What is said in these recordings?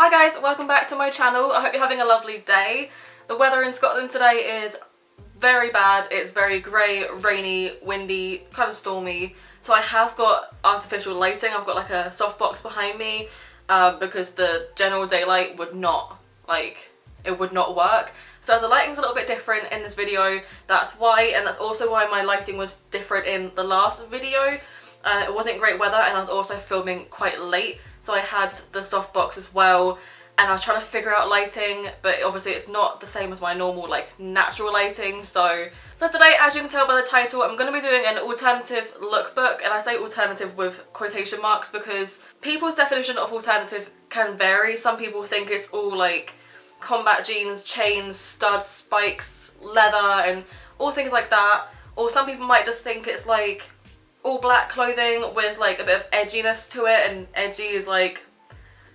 Hi guys, welcome back to my channel. I hope you're having a lovely day. The weather in Scotland today is very bad. It's very grey, rainy, windy, kind of stormy. So I have got artificial lighting. I've got like a softbox behind me because the general daylight would not, it would not work. So the lighting's a little bit different in this video, that's why, and that's also why my lighting was different in the last video. It wasn't great weather and I was also filming quite late, so I had the softbox as well and I was trying to figure out lighting, but obviously it's not the same as my normal natural lighting. So today, as you can tell by the title, I'm going to be doing an alternative lookbook, and I say alternative with quotation marks because people's definition of alternative can vary. Some people think it's all like combat jeans, chains, studs, spikes, leather and all things like that, or some people might just think it's like all black clothing with like a bit of edginess to it, and edgy is like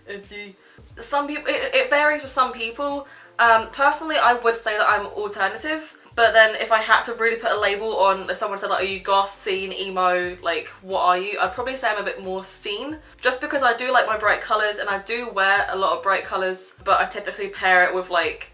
edgy. Some people, it varies for some people. Personally, I would say that I'm alternative, but then if I had to really put a label on, if someone said like, are you goth, scene, emo, like what are you, I'd probably say I'm a bit more scene, just because I do like my bright colours and I do wear a lot of bright colours, but I typically pair it with like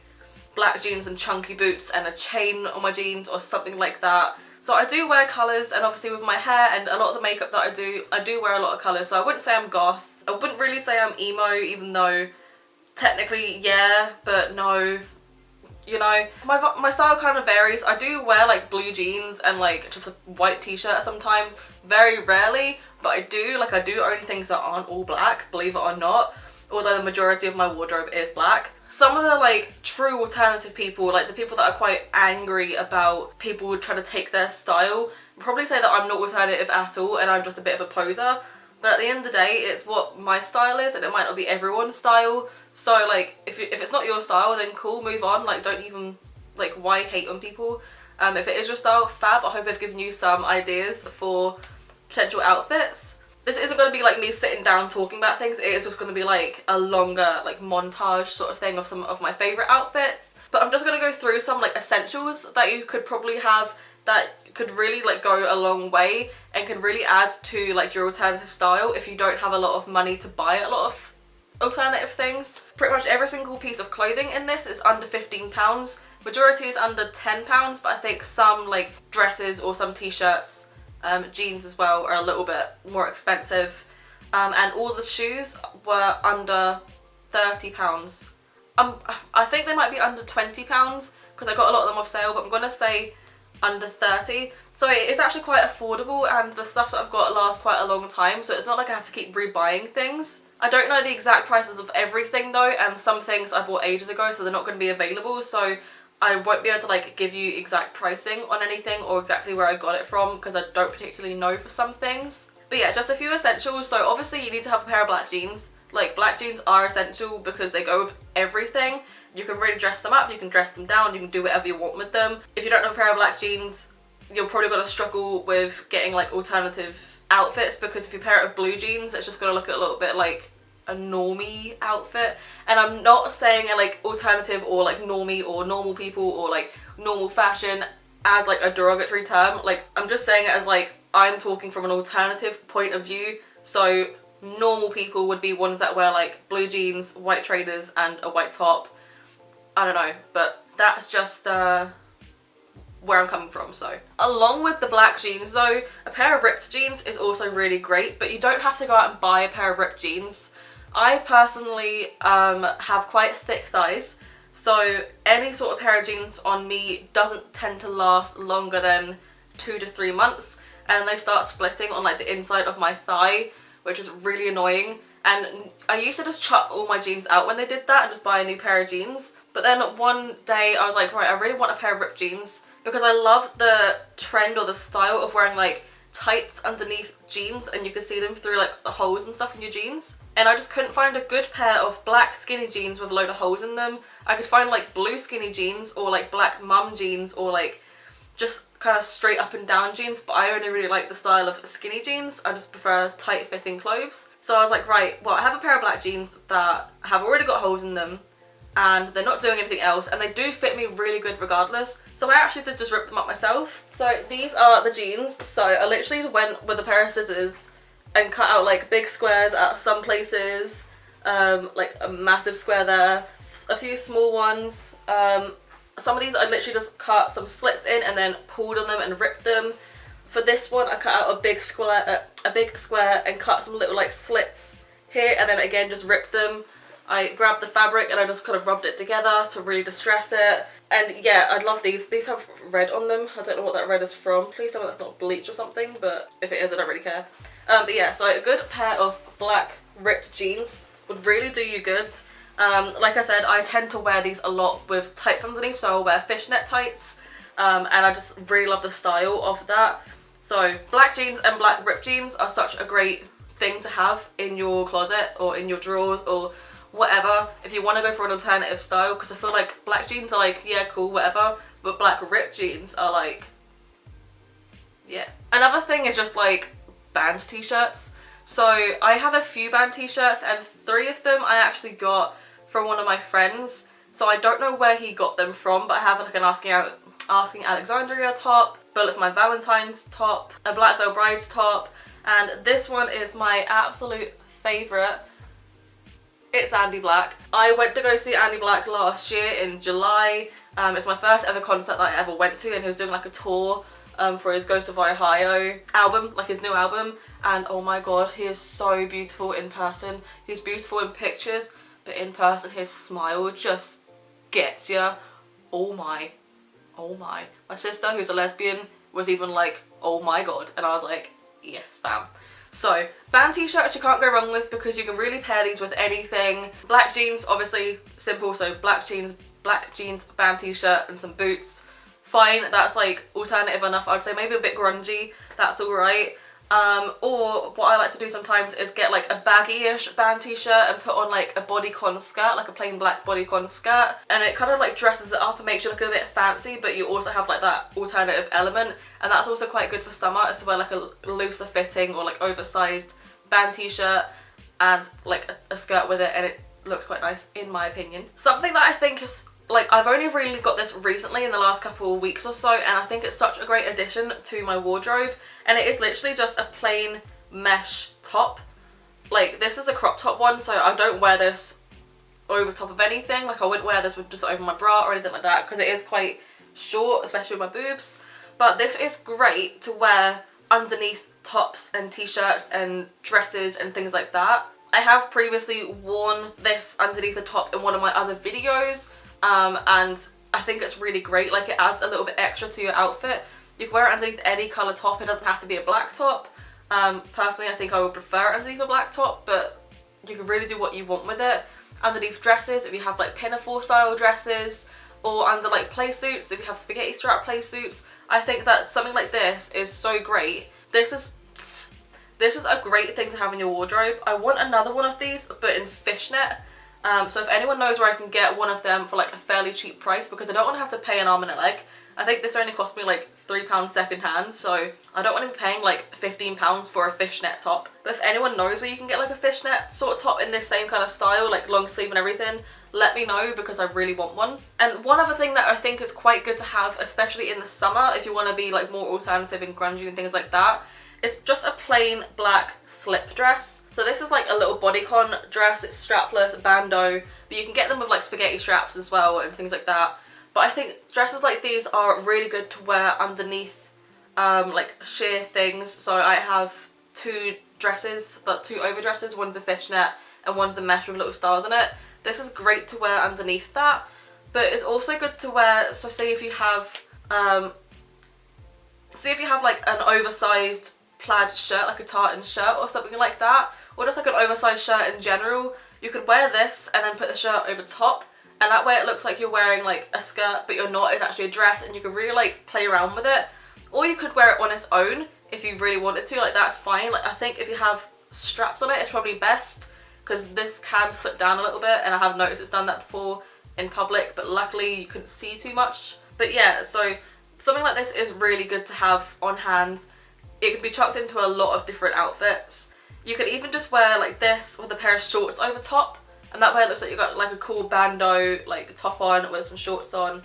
black jeans and chunky boots and a chain on my jeans or something like that. So I do wear colours, and obviously with my hair and a lot of the makeup that I do wear a lot of colours, so I wouldn't say I'm goth. I wouldn't really say I'm emo, even though technically yeah, but no. You know, my style kind of varies. I do wear like blue jeans and like just a white t-shirt sometimes, very rarely, but I do own things that aren't all black, believe it or not, although the majority of my wardrobe is black. Some of the like true alternative people, like the people that are quite angry about people trying to take their style, probably say that I'm not alternative at all and I'm just a bit of a poser. But at the end of the day, it's what my style is, and it might not be everyone's style. So like, if it's not your style, then cool, move on. Like, don't even, like, why hate on people? If it is your style, fab. I hope I've given you some ideas for potential outfits. This isn't going to be like me sitting down talking about things. It is just going to be like a longer like montage sort of thing of some of my favourite outfits. But I'm just going to go through some like essentials that you could probably have that could really like go a long way and can really add to like your alternative style if you don't have a lot of money to buy a lot of alternative things. Pretty much every single piece of clothing in this is under £15. Majority is under £10, but I think some like dresses or some t-shirts, jeans as well, are a little bit more expensive. And all the shoes were under £30. I think they might be under £20 because I got a lot of them off sale, but I'm gonna say under 30. So it is actually quite affordable, and the stuff that I've got lasts quite a long time, so it's not like I have to keep rebuying things. I don't know the exact prices of everything though, and some things I bought ages ago, so they're not going to be available, so I won't be able to like give you exact pricing on anything or exactly where I got it from because I don't particularly know for some things. But yeah, just a few essentials. So obviously you need to have a pair of black jeans. Like, black jeans are essential because they go with everything. You can really dress them up, you can dress them down, you can do whatever you want with them. If you don't have a pair of black jeans, you're probably going to struggle with getting like alternative outfits, because if you pair it with blue jeans, it's just going to look a little bit like a normie outfit. And I'm not saying a like alternative or like normie or normal people or like normal fashion as like a derogatory term. Like, I'm just saying it as like, I'm talking from an alternative point of view. So normal people would be ones that wear like blue jeans, white trainers and a white top. I don't know, but that's just where I'm coming from. So along with the black jeans though, a pair of ripped jeans is also really great, but you don't have to go out and buy a pair of ripped jeans. I personally have quite thick thighs, so any sort of pair of jeans on me doesn't tend to last longer than 2 to 3 months, and they start splitting on like the inside of my thigh, which is really annoying. And I used to just chuck all my jeans out when they did that and just buy a new pair of jeans. But then one day I was like, right, I really want a pair of ripped jeans, because I love the trend or the style of wearing like tights underneath jeans and you can see them through like the holes and stuff in your jeans. And I just couldn't find a good pair of black skinny jeans with a load of holes in them. I could find like blue skinny jeans or like black mum jeans or like just kind of straight up and down jeans, but I only really like the style of skinny jeans. I just prefer tight fitting clothes. So I was like, right, well, I have a pair of black jeans that have already got holes in them and they're not doing anything else, and they do fit me really good regardless. So I actually did just rip them up myself. So these are the jeans. So I literally went with a pair of scissors and cut out like big squares at some places, like a massive square there, a few small ones. Some of these I literally just cut some slits in and then pulled on them and ripped them. For this one I cut out a big square and cut some little like slits here, and then again just ripped them. I grabbed the fabric and I just kind of rubbed it together to really distress it. And yeah, I love these. These have red on them. I don't know what that red is from. Please tell me that's not bleach or something, but if it is, I don't really care. But yeah, so a good pair of black ripped jeans would really do you good. Like I said, I tend to wear these a lot with tights underneath, so I'll wear fishnet tights. And I just really love the style of that. So black jeans and black ripped jeans are such a great thing to have in your closet or in your drawers or whatever, if you want to go for an alternative style, because I feel like black jeans are like, yeah, cool, whatever, but black ripped jeans are like, yeah. Another thing is just like band t-shirts. So I have a few band t-shirts, and 3 of them I actually got from one of my friends. So I don't know where he got them from, but I have like an Asking Alexandria top, Bullet for My Valentine's top, a Black Veil Bride's top, and this one is my absolute favourite. It's Andy Black. I went to go see Andy Black last year in July. It's my first ever concert that I ever went to, and he was doing like a tour for his Ghost of Ohio album, like his new album, and oh my god, he is so beautiful in person. He's beautiful in pictures, but in person his smile just gets ya. Oh my, oh my. My sister, who's a lesbian, was even like, oh my god, and I was like, yes fam. So, band t-shirts you can't go wrong with, because you can really pair these with anything. Black jeans, obviously simple, so black jeans, band t-shirt and some boots. Fine, that's like alternative enough. I'd say maybe a bit grungy, that's alright. Or what I like to do sometimes is get like a baggy-ish band t-shirt and put on like a bodycon skirt, like a plain black bodycon skirt, and it kind of like dresses it up and makes you look a bit fancy, but you also have like that alternative element, and that's also quite good for summer, is to wear like a looser fitting or like oversized band t-shirt and like a skirt with it, and it looks quite nice in my opinion. Something that I think is like, I've only really got this recently in the last couple of weeks or so, and I think it's such a great addition to my wardrobe, and it is literally just a plain mesh top. Like, this is a crop top one, so I don't wear this over top of anything. Like, I wouldn't wear this with just over my bra or anything like that, because it is quite short, especially with my boobs. But this is great to wear underneath tops and t-shirts and dresses and things like that. I have previously worn this underneath the top in one of my other videos, and I think it's really great. Like, it adds a little bit extra to your outfit. You can wear it underneath any colour top, it doesn't have to be a black top. Personally I think I would prefer it underneath a black top, but you can really do what you want with it. Underneath dresses, if you have like pinafore style dresses, or under like play suits, if you have spaghetti strap play suits, I think that something like this is so great. This is a great thing to have in your wardrobe. I want another one of these, but in fishnet. So if anyone knows where I can get one of them for like a fairly cheap price, because I don't want to have to pay an arm and a leg. I think this only cost me like £3 second hand, so I don't want to be paying like £15 for a fishnet top. But if anyone knows where you can get like a fishnet sort of top in this same kind of style, like long sleeve and everything, let me know, because I really want one. And one other thing that I think is quite good to have, especially in the summer, if you want to be like more alternative and grungy and things like that, it's just a plain black slip dress. So this is like a little bodycon dress, it's strapless, bandeau, but you can get them with like spaghetti straps as well and things like that. But I think dresses like these are really good to wear underneath like sheer things. So I have 2 dresses, but 2 overdresses, one's a fishnet and one's a mesh with little stars in it. This is great to wear underneath that, but it's also good to wear, so say if you have like an oversized plaid shirt, like a tartan shirt or something like that, or just like an oversized shirt in general, you could wear this and then put the shirt over top, and that way it looks like you're wearing like a skirt but you're not, it's actually a dress, and you can really like play around with it. Or you could wear it on its own if you really wanted to, like that's fine. Like I think if you have straps on it, it's probably best, because this can slip down a little bit, and I have noticed it's done that before in public, but luckily you couldn't see too much. But yeah, so something like this is really good to have on hand. It can be chucked into a lot of different outfits. You could even just wear like this with a pair of shorts over top, and that way it looks like you've got like a cool bandeau like top on with some shorts on,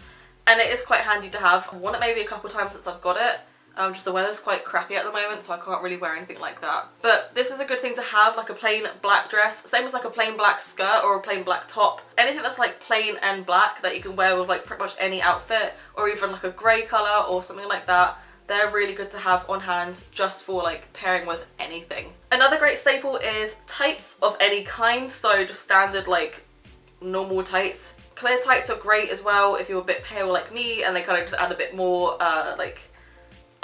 and it is quite handy to have. I've worn it maybe a couple times since I've got it, Just the weather's quite crappy at the moment, so I can't really wear anything like that. But this is a good thing to have, like a plain black dress, same as like a plain black skirt or a plain black top. Anything that's like plain and black that you can wear with like pretty much any outfit, or even like a grey colour or something like that. They're really good to have on hand just for like pairing with anything. Another great staple is tights of any kind, so just standard like normal tights. Clear tights are great as well if you're a bit pale like me, and they kind of just add a bit more like,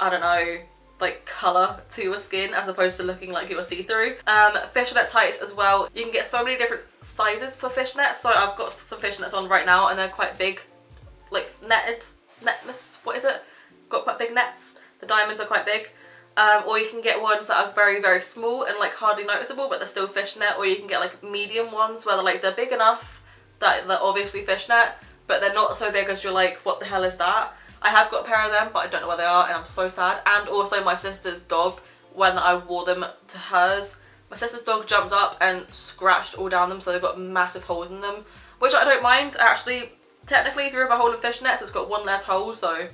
I don't know, like colour to your skin as opposed to looking like you were see-through. Fishnet tights as well. You can get so many different sizes for fishnets, so I've got some fishnets on right now and they're quite big, like netness, what is it? Got quite big nets. The diamonds are quite big. Or you can get ones that are very, very small and like hardly noticeable, but they're still fishnet, or you can get like medium ones where they're big enough that they're obviously fishnet, but they're not so big as you're like, what the hell is that? I have got a pair of them, but I don't know where they are, and I'm so sad. And also my sister's dog, when I wore them to hers, my sister's dog jumped up and scratched all down them, so they've got massive holes in them, which I don't mind. Actually, technically, if you rip a hole in fishnets, it's got one less hole, so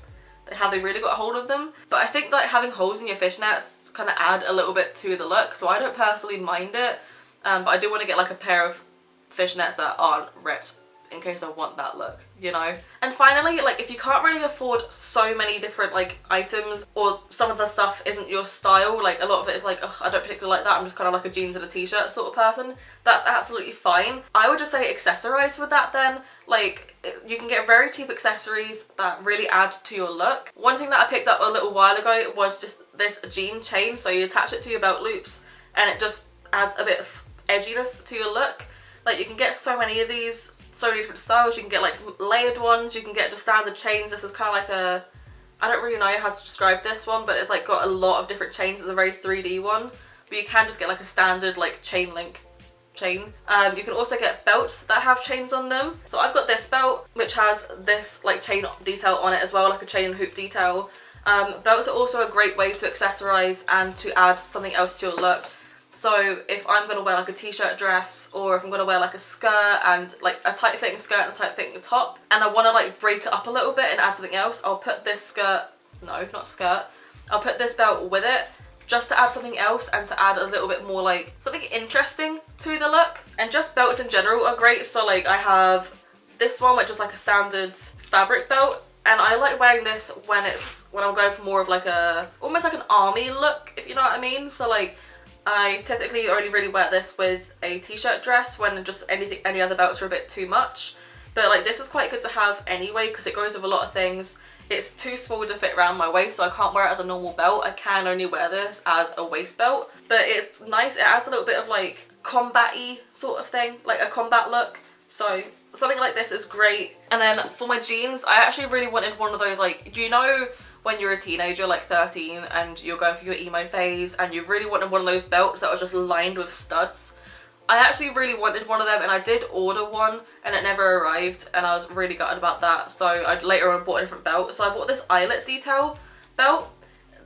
have they really got a hold of them? But I think like having holes in your fishnets kind of add a little bit to the look, so I don't personally mind it. But I do want to get like a pair of fishnets that aren't ripped in case I want that look, you know? And finally, like if you can't really afford so many different like items, or some of the stuff isn't your style, like a lot of it is like, oh, I don't particularly like that, I'm just kind of like a jeans and a t-shirt sort of person, that's absolutely fine. I would just say accessorize with that then. Like you can get very cheap accessories that really add to your look. One thing that I picked up a little while ago was just this jean chain, so you attach it to your belt loops and it just adds a bit of edginess to your look. Like you can get so many of these, so many different styles. You can get like layered ones, you can get just standard chains. This is kind of like a, I don't really know how to describe this one, but it's like got a lot of different chains. It's a very 3D one, but you can just get like a standard like chain link chain. You can also get belts that have chains on them. So I've got this belt which has this like chain detail on it as well, like a chain hoop detail. Belts are also a great way to accessorize and to add something else to your look. So if I'm going to wear like a t-shirt dress, or if I'm going to wear like a skirt and like a tight fitting skirt and a tight fitting top, and I want to like break it up a little bit and add something else, I'll put this skirt, no, not skirt, I'll put this belt with it just to add something else and to add a little bit more like something interesting to the look. And just belts in general are great. So like I have this one which is like a standard fabric belt, and I like wearing this when I'm going for more of like a, almost like an army look, if you know what I mean. So like I typically only really wear this with a t-shirt dress when just any other belts are a bit too much. But like this is quite good to have anyway because it goes with a lot of things. It's too small to fit around my waist, so I can't wear it as a normal belt. I can only wear this as a waist belt. But it's nice, it adds a little bit of like combat-y sort of thing, like a combat look. So something like this is great. And then for my jeans, I actually really wanted one of those, like, you know when you're a teenager, like 13, and you're going through your emo phase and you really wanted one of those belts that was just lined with studs. I actually really wanted one of them, and I did order one and it never arrived, and I was really gutted about that. So I later on bought a different belt. So I bought this eyelet detail belt.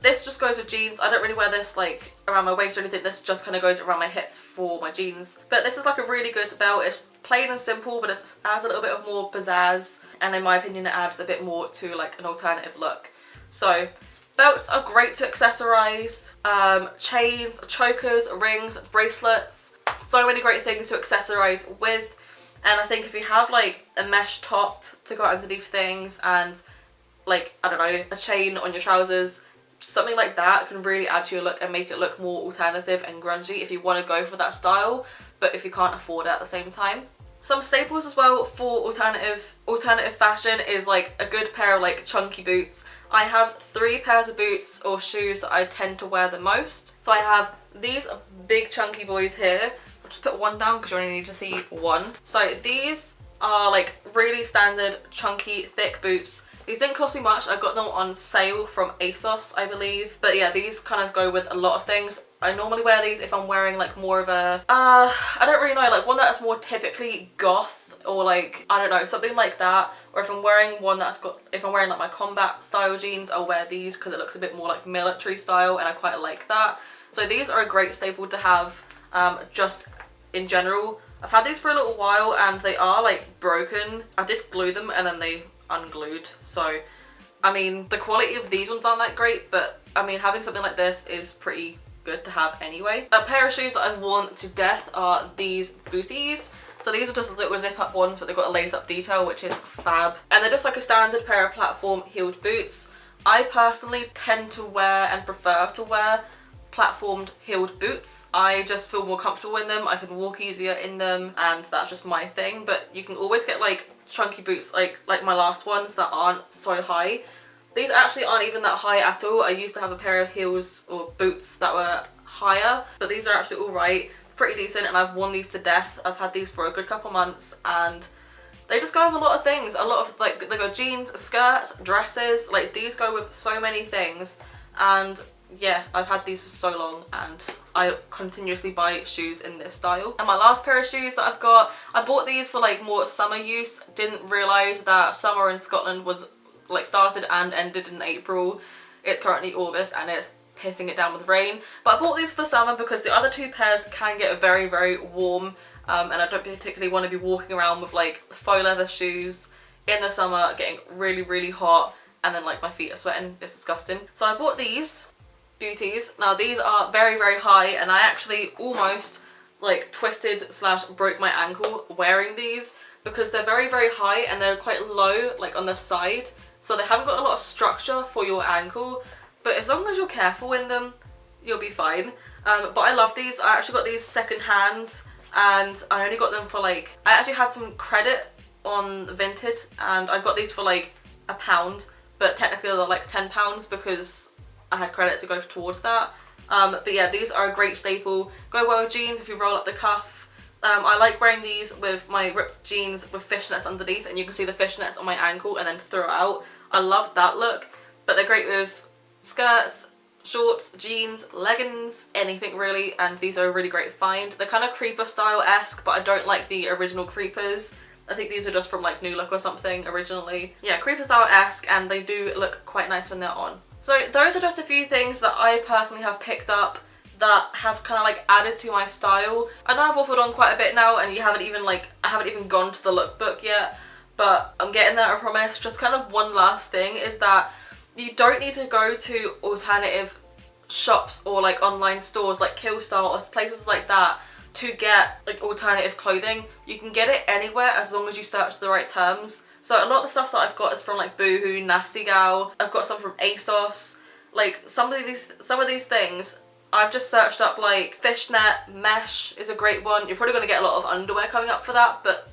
This just goes with jeans. I don't really wear this like around my waist or anything. This just kind of goes around my hips for my jeans. But this is like a really good belt. It's plain and simple, but it adds a little bit of more pizzazz, and in my opinion it adds a bit more to like an alternative look. So belts are great to accessorize. Chains, chokers, rings, bracelets, so many great things to accessorize with. And I think if you have like a mesh top to go underneath things, and like, I don't know, a chain on your trousers, something like that can really add to your look and make it look more alternative and grungy if you want to go for that style, but if you can't afford it at the same time. Some staples as well for alternative fashion is like a good pair of like chunky boots. I have 3 pairs of boots or shoes that I tend to wear the most. So I have these big chunky boys here. I'll just put one down because you only need to see one. So these are like really standard chunky thick boots. These didn't cost me much. I got them on sale from ASOS, I believe. But yeah, these kind of go with a lot of things. I normally wear these if I'm wearing like more of a, I don't really know, like one that's more typically goth, or like, I don't know, something like that. Or if I'm wearing one that's got, if I'm wearing like my combat style jeans, I'll wear these because it looks a bit more like military style, and I quite like that. So these are a great staple to have just in general. I've had these for a little while and they are like broken. I did glue them and then they unglued, so I mean, the quality of these ones aren't that great, but I mean, having something like this is pretty good to have anyway. A pair of shoes that I've worn to death are these booties. So these are just little zip up ones, but they've got a lace up detail, which is fab. And they're just like a standard pair of platform heeled boots. I personally tend to wear and prefer to wear platformed heeled boots. I just feel more comfortable in them. I can walk easier in them, and that's just my thing. But you can always get like chunky boots like my last ones that aren't so high. These actually aren't even that high at all. I used to have a pair of heels or boots that were higher, but these are actually all right, pretty decent, and I've worn these to death. I've had these for a good couple months, and they just go with a lot of things. A lot of, like, they go jeans, skirts, dresses, like these go with so many things. And yeah, I've had these for so long, and I continuously buy shoes in this style. And my last pair of shoes that I've got, I bought these for like more summer use. Didn't realise that summer in Scotland was like started and ended in April. It's currently August and it's pissing it down with rain. But I bought these for the summer because the other two pairs can get very, very warm. And I don't particularly want to be walking around with like faux leather shoes in the summer, getting really, really hot, and then like my feet are sweating. It's disgusting. So I bought these beauties. Now these are very, very high, and I actually almost like twisted / broke my ankle wearing these because they're very, very high and they're quite low like on the side. So they haven't got a lot of structure for your ankle, but as long as you're careful in them, you'll be fine. But I love these. I actually got these second hand, and I only got them for like, I actually had some credit on Vinted, and I got these for like £1, but technically they're like £10 because I had credit to go towards that. But yeah, these are a great staple. Go well with jeans if you roll up the cuff. I like wearing these with my ripped jeans with fishnets underneath, and you can see the fishnets on my ankle and then throw out. I love that look, but they're great with skirts, shorts, jeans, leggings, anything really, and these are a really great find. They're kind of creeper style-esque, but I don't like the original creepers. I think these are just from like New Look or something originally. Yeah, creeper style-esque, and they do look quite nice when they're on. So those are just a few things that I personally have picked up that have kind of like added to my style. I know I've waffled on quite a bit now, and I haven't even gone to the lookbook yet, but I'm getting there, I promise. Just kind of one last thing is that you don't need to go to alternative shops or like online stores like Killstyle or places like that to get like alternative clothing. You can get it anywhere as long as you search the right terms. So a lot of the stuff that I've got is from like Boohoo, Nasty Gal. I've got some from ASOS. Like some of these things I've just searched up, like fishnet, mesh is a great one. You're probably going to get a lot of underwear coming up for that, but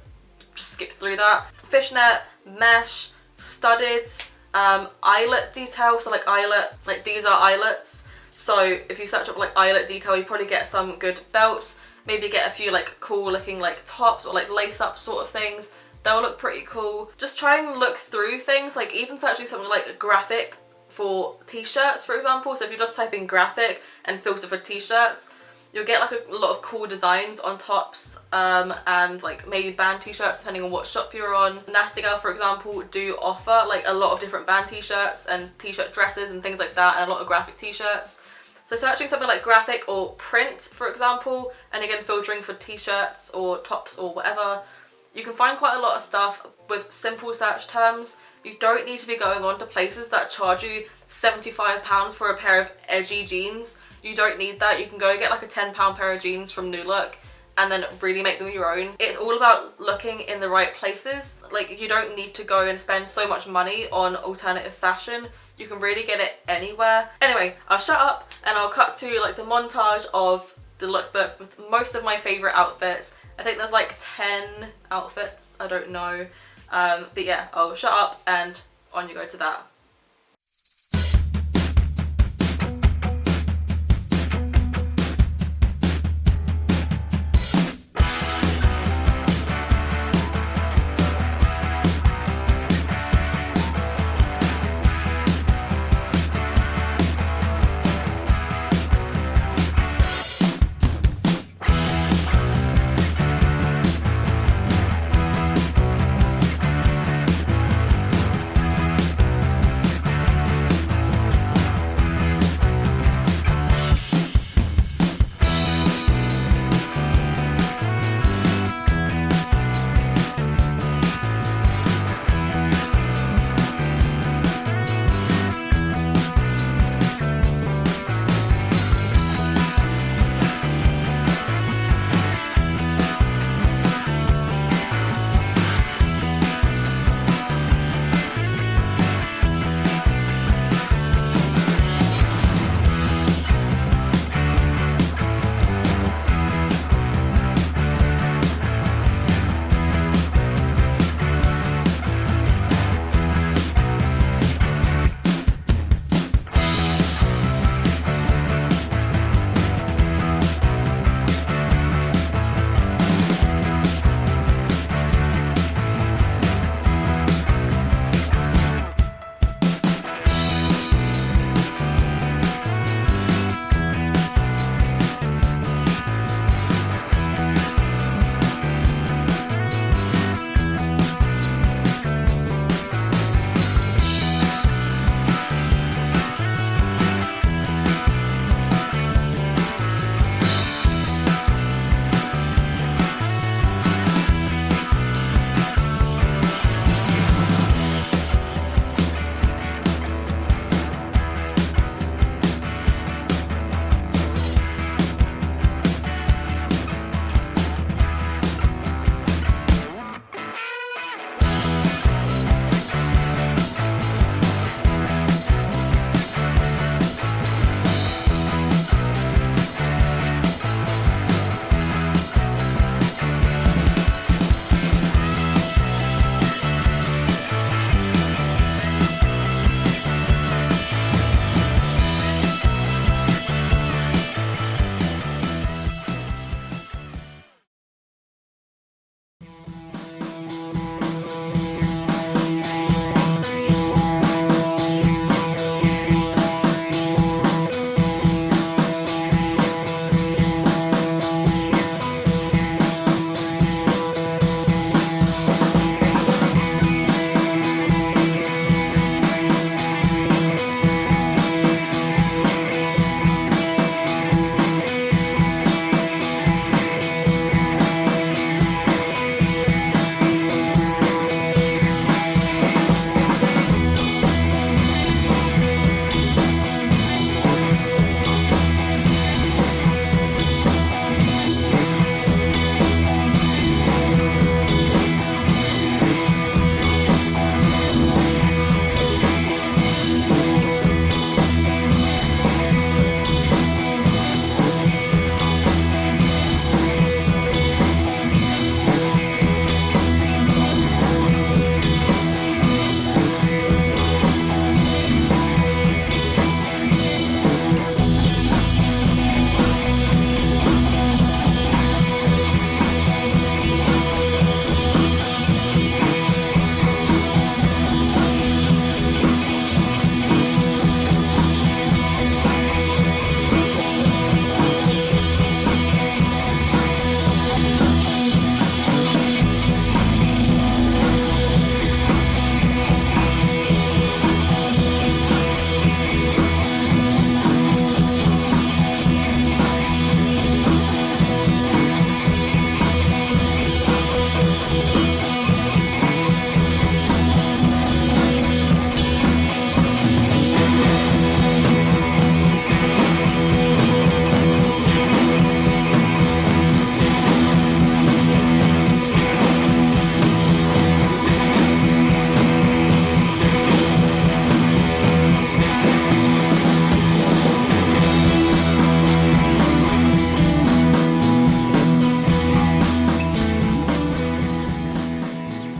just skip through that. Fishnet, mesh, studded, eyelet detail. So like eyelet, like these are eyelets. So if you search up like eyelet detail, you probably get some good belts. Maybe get a few like cool looking like tops or like lace up sort of things. They'll look pretty cool. Just try and look through things, like even searching something like a graphic for t-shirts, for example. So if you just type in graphic and filter for t-shirts, you'll get like a lot of cool designs on tops, and like maybe band t-shirts depending on what shop you're on. Nasty Gal, for example, do offer like a lot of different band t-shirts and t-shirt dresses and things like that, and a lot of graphic t-shirts. So searching something like graphic or print, for example, and again filtering for t-shirts or tops or whatever, you can find quite a lot of stuff with simple search terms. You don't need to be going on to places that charge you £75 for a pair of edgy jeans. You don't need that. You can go and get like a £10 pair of jeans from New Look and then really make them your own. It's all about looking in the right places. Like, you don't need to go and spend so much money on alternative fashion. You can really get it anywhere. Anyway, I'll shut up and I'll cut to like the montage of the lookbook with most of my favourite outfits. I think there's like 10 outfits, I don't know. But yeah, I'll shut up and on you go to that.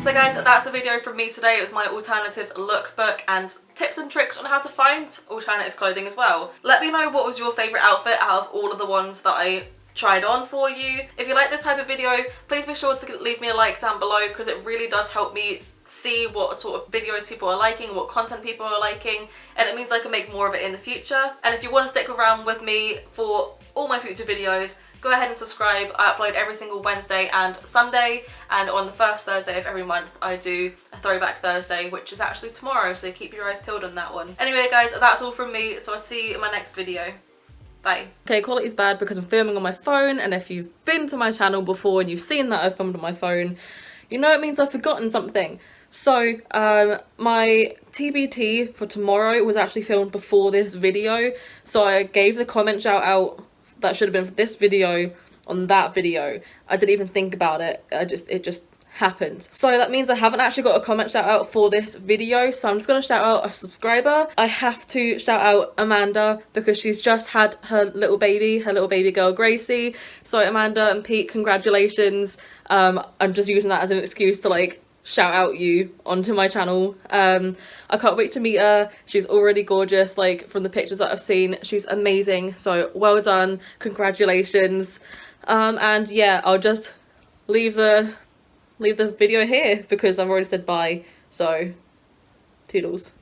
So guys, that's the video from me today with my alternative lookbook and tips and tricks on how to find alternative clothing as well. Let me know what was your favourite outfit out of all of the ones that I tried on for you. If you like this type of video, please be sure to leave me a like down below, because it really does help me see what sort of videos people are liking, what content people are liking, and it means I can make more of it in the future. And if you want to stick around with me for all my future videos, go ahead and subscribe. I upload every single Wednesday and Sunday, and on the first Thursday of every month I do a Throwback Thursday, which is actually tomorrow, so keep your eyes peeled on that one. Anyway guys, that's all from me, so I'll see you in my next video. Bye. Okay, quality's bad because I'm filming on my phone, and if you've been to my channel before and you've seen that I've filmed on my phone, you know it means I've forgotten something. So, my TBT for tomorrow was actually filmed before this video, so I gave the comment shout out that should have been for this video on that video. I didn't even think about it, it just happened. So that means I haven't actually got a comment shout out for this video, so I'm just gonna shout out a subscriber. I have to shout out Amanda because she's just had her little baby girl Gracie. So Amanda and Pete, congratulations. I'm just using that as an excuse to like shout out you onto my channel. I can't wait to meet her. She's already gorgeous, like from the pictures that I've seen. She's amazing, so well done, congratulations. And yeah, I'll just leave the video here because I've already said bye, so toodles.